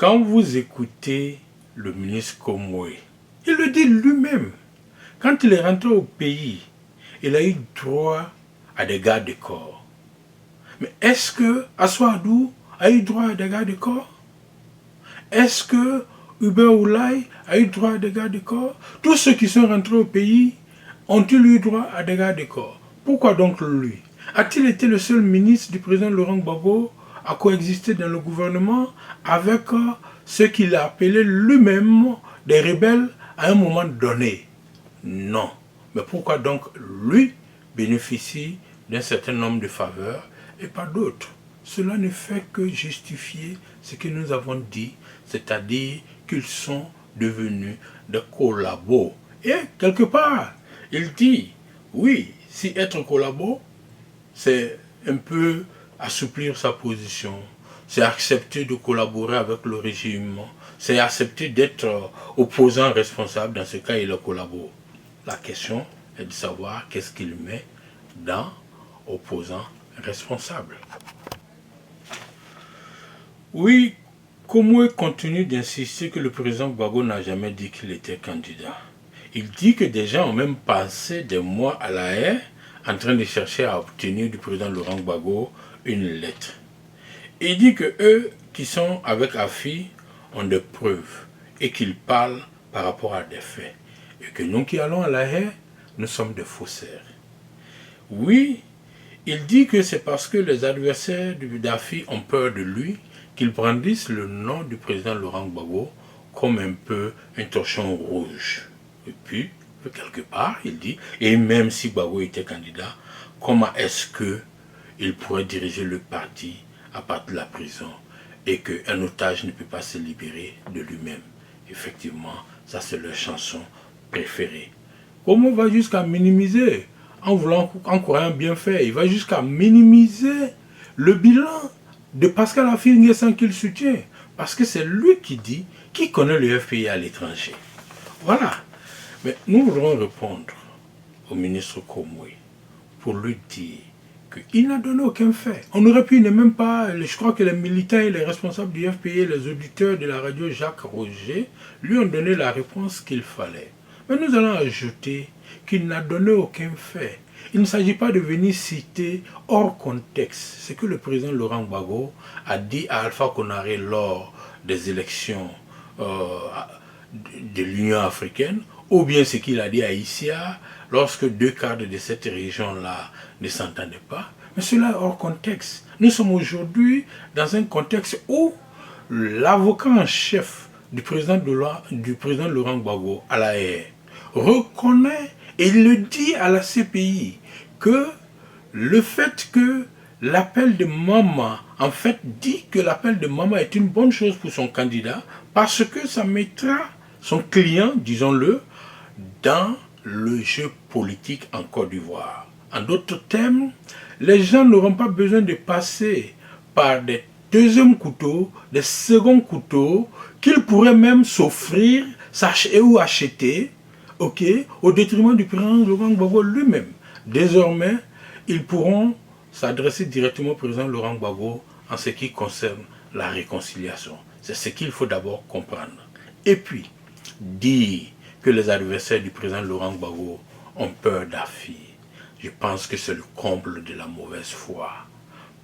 Quand vous écoutez le ministre Komwe, il le dit lui-même. Quand il est rentré au pays, il a eu droit à des gardes de corps. Mais est-ce que Aswadou a eu droit à des gardes de corps? Est-ce que Hubert Oulay a eu droit à des gardes de corps? Tous ceux qui sont rentrés au pays ont-ils eu droit à des gardes de corps? Pourquoi donc lui? A-t-il été le seul ministre du président Laurent Gbagbo à coexister dans le gouvernement avec ceux qu'il a appelés lui-même des rebelles à un moment donné? Non. Mais pourquoi donc lui bénéficie d'un certain nombre de faveurs et pas d'autres? Cela ne fait que justifier ce que nous avons dit, c'est-à-dire qu'ils sont devenus des collabos. Et quelque part, il dit, oui, si être collabo, c'est un peu assouplir sa position, c'est accepter de collaborer avec le régime, c'est accepter d'être opposant responsable, dans ce cas il est collabo. La question est de savoir qu'est-ce qu'il met dans opposant responsable. Oui, Komwe continue d'insister que le président Gbagbo n'a jamais dit qu'il était candidat. Il dit que des gens ont même passé des mois à La Haye en train de chercher à obtenir du président Laurent Gbagbo une lettre. Il dit que eux qui sont avec Afi ont des preuves et qu'ils parlent par rapport à des faits. Et que nous qui allons à La Haye, nous sommes des faussaires. Oui, il dit que c'est parce que les adversaires d'Afi ont peur de lui qu'ils brandissent le nom du président Laurent Gbagbo comme un peu un torchon rouge. Et puis, quelque part, il dit, et même si Gbagbo était candidat, comment est-ce qu'il pourrait diriger le parti à partir de la prison et qu'un otage ne peut pas se libérer de lui-même? Effectivement, ça c'est leur chanson préférée. Comment va jusqu'à minimiser, en croyant bien faire, il va jusqu'à minimiser le bilan de Pascal Affi sans qu'il soutient. Parce que c'est lui qui dit, qui connaît le FPI à l'étranger. Voilà. Mais nous voudrons répondre au ministre Komwe pour lui dire qu'il n'a donné aucun fait. On aurait pu ne même pas, je crois que les militants et les responsables du FPI, les auditeurs de la radio Jacques Roger, lui ont donné la réponse qu'il fallait. Mais nous allons ajouter qu'il n'a donné aucun fait. Il ne s'agit pas de venir citer hors contexte ce que le président Laurent Gbagbo a dit à Alpha Konaré lors des élections de l'Union africaine, ou bien ce qu'il a dit à Issia lorsque deux cadres de cette région-là ne s'entendaient pas. Mais cela est hors contexte. Nous sommes aujourd'hui dans un contexte où l'avocat en chef du président Laurent Gbagbo à La Haye reconnaît et il le dit à la CPI que le fait que l'appel de Mama, en fait, dit que l'appel de Mama est une bonne chose pour son candidat parce que ça mettra son client, disons-le, dans le jeu politique en Côte d'Ivoire. En d'autres termes, les gens n'auront pas besoin de passer par des deuxièmes couteaux, des seconds couteaux, qu'ils pourraient même s'offrir ou acheter, au détriment du président Laurent Gbagbo lui-même. Désormais, ils pourront s'adresser directement au président Laurent Gbagbo en ce qui concerne la réconciliation. C'est ce qu'il faut d'abord comprendre. Et puis, dire que les adversaires du président Laurent Gbagbo ont peur d'Afi, je pense que c'est le comble de la mauvaise foi.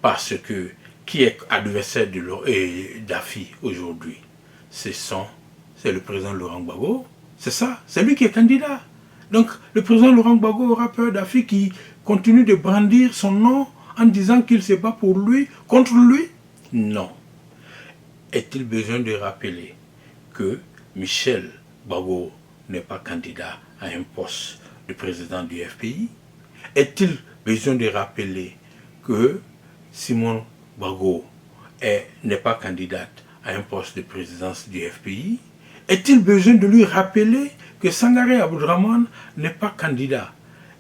Parce que qui est adversaire d'Afi aujourd'hui? C'est le président Laurent Gbagbo. C'est ça, c'est lui qui est candidat. Donc le président Laurent Gbagbo aura peur d'Afi qui continue de brandir son nom en disant qu'il se bat pour lui, contre lui? Non. Est-il besoin de rappeler que Michel Gbagbo n'est pas candidat à un poste de président du FPI? Est-il besoin de rappeler que Simone Gbagbo n'est pas candidate à un poste de présidence du FPI? Est-il besoin de lui rappeler que Sangaré Abdourahmane n'est pas candidat?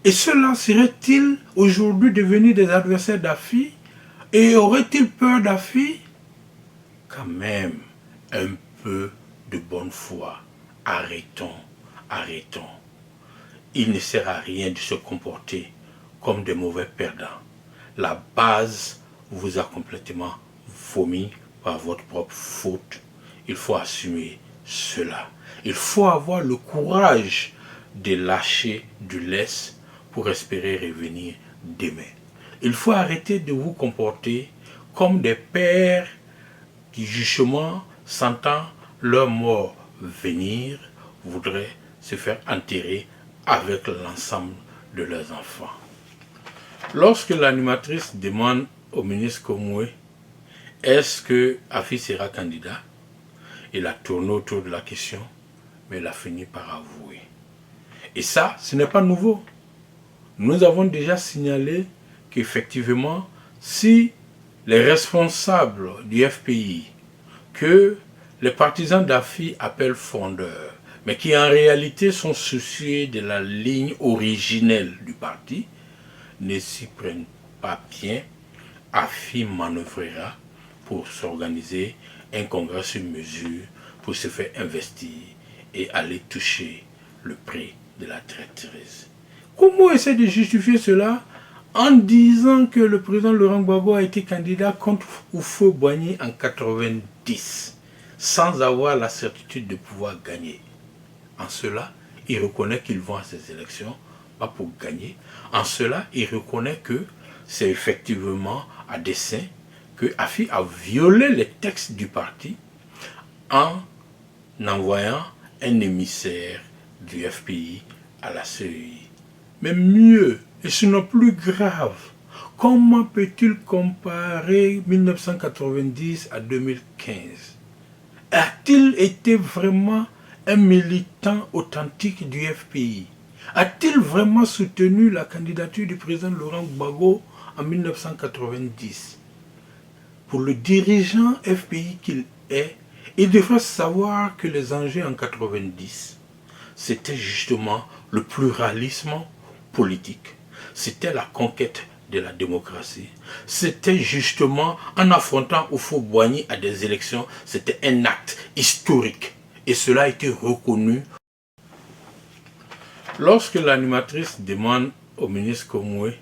Et cela serait-il aujourd'hui devenu des adversaires d'Afi? Et aurait-il peur d'Afi? Quand même, un peu de bonne foi. Arrêtons. Il ne sert à rien de se comporter comme des mauvais perdants. La base vous a complètement vomi par votre propre faute. il faut assumer cela. Il faut avoir le courage de lâcher du lest pour espérer revenir demain. Il faut arrêter de vous comporter comme des pères qui, justement, sentant leur mort venir, voudraient se faire enterrer avec l'ensemble de leurs enfants. Lorsque l'animatrice demande au ministre Komoué est-ce que Afi sera candidat, il a tourné autour de la question, mais il a fini par avouer. Et ça, ce n'est pas nouveau. Nous avons déjà signalé qu'effectivement, si les responsables du FPI, que les partisans d'Afi appellent fondeurs, mais qui en réalité sont soucieux de la ligne originelle du parti, ne s'y prennent pas bien, Afi manœuvrera pour s'organiser un congrès sur mesure pour se faire investir et aller toucher le prix de la traîtrise. Comment essaie de justifier cela en disant que le président Laurent Gbagbo a été candidat contre Houphouët-Boigny en 90 sans avoir la certitude de pouvoir gagner? En cela, il reconnaît qu'ils vont à ces élections, pas pour gagner. En cela, il reconnaît que c'est effectivement à dessein que Afi a violé les textes du parti en envoyant un émissaire du FPI à la CEI. Mais mieux, et ce n'est plus grave, comment peut-il comparer 1990 à 2015? A-t-il été vraiment un militant authentique du FPI? A-t-il vraiment soutenu la candidature du président Laurent Gbagbo en 1990? Pour le dirigeant FPI qu'il est, il devrait savoir que les enjeux en 90, c'était justement le pluralisme politique, c'était la conquête de la démocratie, c'était justement en affrontant Houphouët-Boigny à des élections, c'était un acte historique et cela a été reconnu. Lorsque l'animatrice demande au ministre Komoué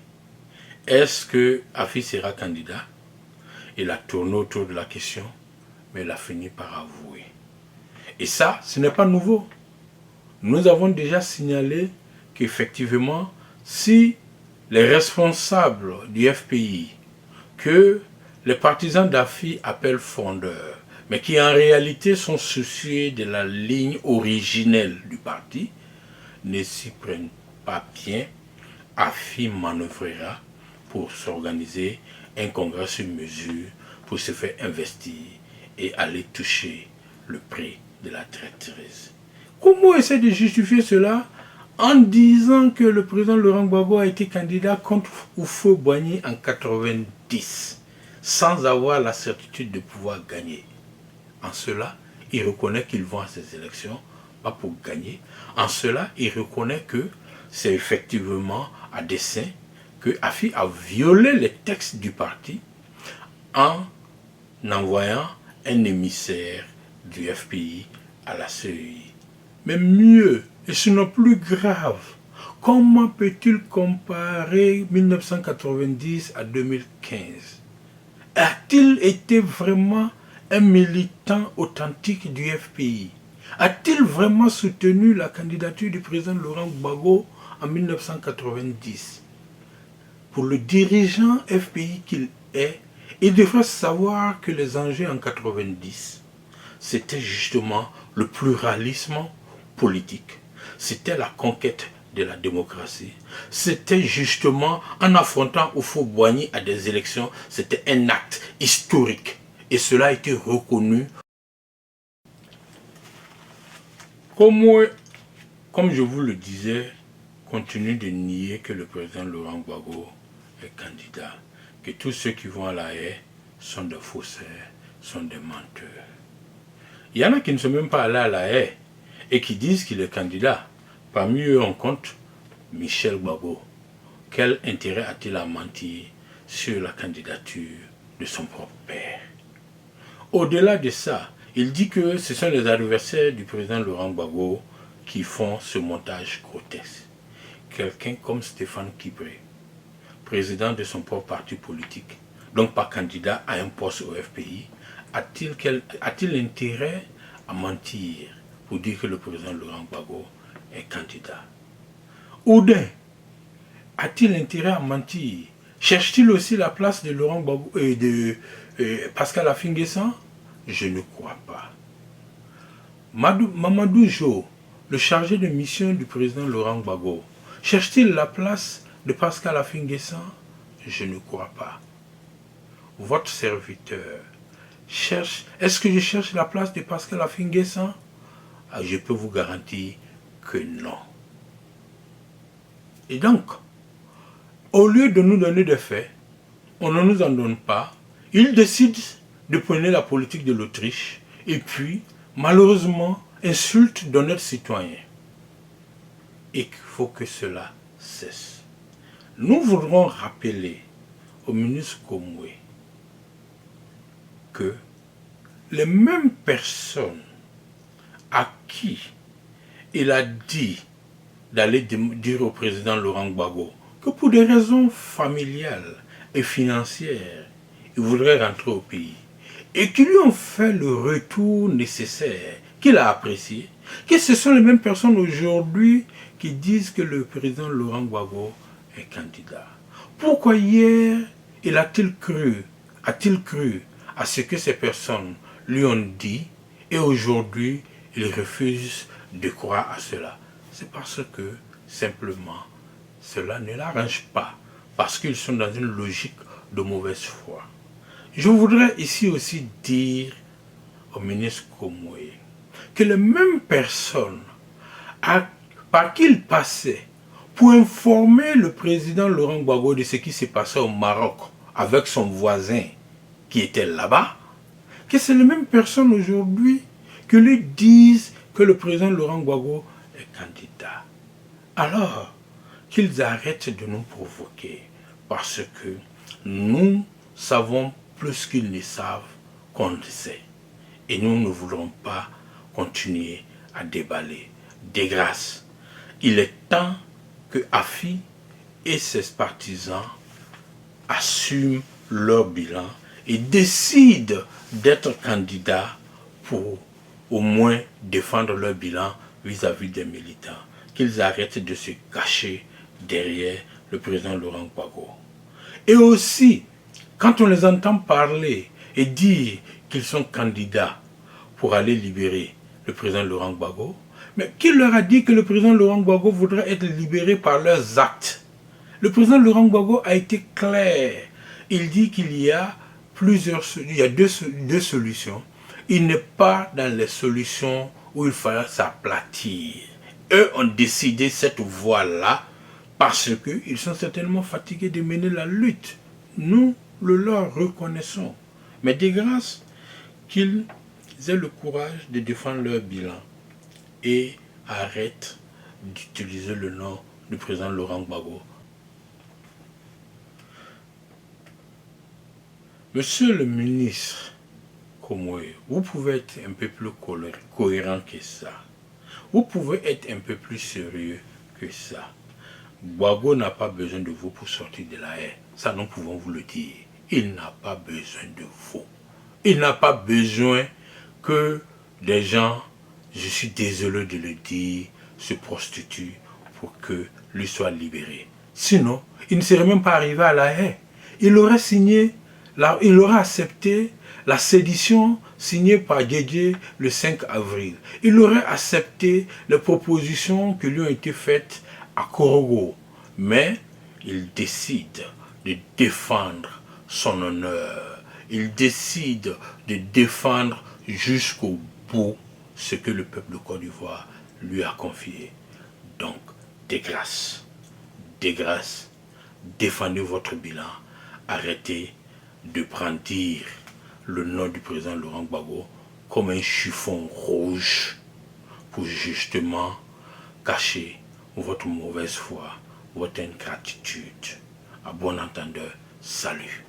est-ce que Afi sera candidat, il a tourné autour de la question, mais il a fini par avouer. Et ça, ce n'est pas nouveau. Nous avons déjà signalé qu'effectivement, si les responsables du FPI, que les partisans d'Afi appellent fondeurs, mais qui en réalité sont soucieux de la ligne originelle du parti, ne s'y prennent pas bien, Afi manœuvrera pour s'organiser un congrès sur mesure pour se faire investir et aller toucher le prix de la traîtrise. Comment essaie de justifier cela en disant que le président Laurent Gbagbo a été candidat contre Houphouët-Boigny en 90 sans avoir la certitude de pouvoir gagner? En cela, il reconnaît qu'ils vont à ces élections, pas pour gagner. En cela, il reconnaît que c'est effectivement à dessein que Afi a violé les textes du parti en envoyant un émissaire du FPI à la CEI. Mais mieux, et ce n'est plus grave, comment peut-il comparer 1990 à 2015? A-t-il été vraiment un militant authentique du FPI? A-t-il vraiment soutenu la candidature du président Laurent Gbagbo en 1990? Pour le dirigeant FPI qu'il est, il devrait savoir que les enjeux en 90, c'était justement le pluralisme politique, c'était la conquête de la démocratie, c'était justement en affrontant Houphouët-Boigny à des élections, c'était un acte historique et cela a été reconnu. Comme je vous le disais, continue de nier que le président Laurent Gbagbo est candidat, que tous ceux qui vont à la haie sont des faussaires, sont des menteurs. Il y en a qui ne sont même pas allés à la haie et qui disent qu'il est candidat. Parmi eux, on compte Michel Gbagbo. Quel intérêt a-t-il à mentir sur la candidature de son propre père? Au-delà de ça, il dit que ce sont les adversaires du président Laurent Gbagbo qui font ce montage grotesque. Quelqu'un comme Stéphane Kibré, président de son propre parti politique, donc pas candidat à un poste au FPI, a-t-il intérêt à mentir pour dire que le président Laurent Gbagbo est candidat? Oudin a-t-il intérêt à mentir? Cherche-t-il aussi la place de Laurent Gbagbo et de Pascal Affi-N'Guessan? Je ne crois pas. Mamadou Jo, le chargé de mission du président Laurent Gbagbo, cherche-t-il la place de Pascal Affi-N'Guessan? Je ne crois pas. Votre serviteur cherche... Est-ce que je cherche la place de Pascal Affi-N'Guessan? Je peux vous garantir que non. Et donc, au lieu de nous donner des faits, on ne nous en donne pas. Il décide de prôner la politique de l'Autriche et puis, malheureusement, insulte d'honnêtes citoyens. Et qu'il faut que cela cesse. Nous voudrons rappeler au ministre Komwe que les mêmes personnes à qui il a dit d'aller dire au président Laurent Gbagbo que pour des raisons familiales et financières, il voudrait rentrer au pays et qui lui ont fait le retour nécessaire, qu'il a apprécié, que ce sont les mêmes personnes aujourd'hui qui disent que le président Laurent Gbagbo est candidat. Pourquoi hier a-t-il cru à ce que ces personnes lui ont dit et aujourd'hui il refuse de croire à cela? C'est parce que simplement cela ne l'arrange pas, parce qu'ils sont dans une logique de mauvaise foi. Je voudrais ici aussi dire au ministre Komwe que les mêmes personnes par qui il passait pour informer le président Laurent Gbagbo de ce qui s'est passé au Maroc avec son voisin qui était là-bas, que c'est les mêmes personnes aujourd'hui qui lui disent que le président Laurent Gbagbo est candidat. Alors, qu'ils arrêtent de nous provoquer, parce que nous savons plus qu'ils ne savent qu'on le sait. Et nous ne voulons pas continuer à déballer. De grâce, il est temps que Affi et ses partisans assument leur bilan et décident d'être candidats pour au moins défendre leur bilan vis-à-vis des militants. Qu'ils arrêtent de se cacher derrière le président Laurent Gbagbo. Et aussi, quand on les entend parler et dire qu'ils sont candidats pour aller libérer le président Laurent Gbagbo, mais qui leur a dit que le président Laurent Gbagbo voudrait être libéré par leurs actes? Le président Laurent Gbagbo a été clair. Il dit qu'il y a deux solutions. Il n'est pas dans les solutions où il fallait s'aplatir. Eux ont décidé cette voie-là parce qu'ils sont certainement fatigués de mener la lutte. Nous le leur reconnaissons. Mais de grâce qu'ils aient le courage de défendre leur bilan et arrêtent d'utiliser le nom du président Laurent Gbagbo. Monsieur le ministre Komwe, vous pouvez être un peu plus cohérent que ça. Vous pouvez être un peu plus sérieux que ça. Gbagbo n'a pas besoin de vous pour sortir de la haie. Ça, nous pouvons vous le dire. Il n'a pas besoin de vous. Il n'a pas besoin que des gens, je suis désolé de le dire, se prostituent pour que lui soit libéré. Sinon, il ne serait même pas arrivé à la haie. Il aurait accepté la sédition signée par Djedje le 5 avril. Il aurait accepté les propositions qui lui ont été faites à Korogo. Mais il décide de défendre son honneur. Il décide de défendre jusqu'au bout ce que le peuple de Côte d'Ivoire lui a confié. Donc, de grâce, défendez votre bilan. Arrêtez de brandir le nom du président Laurent Gbagbo comme un chiffon rouge pour justement cacher votre mauvaise foi, votre ingratitude. À bon entendeur, salut.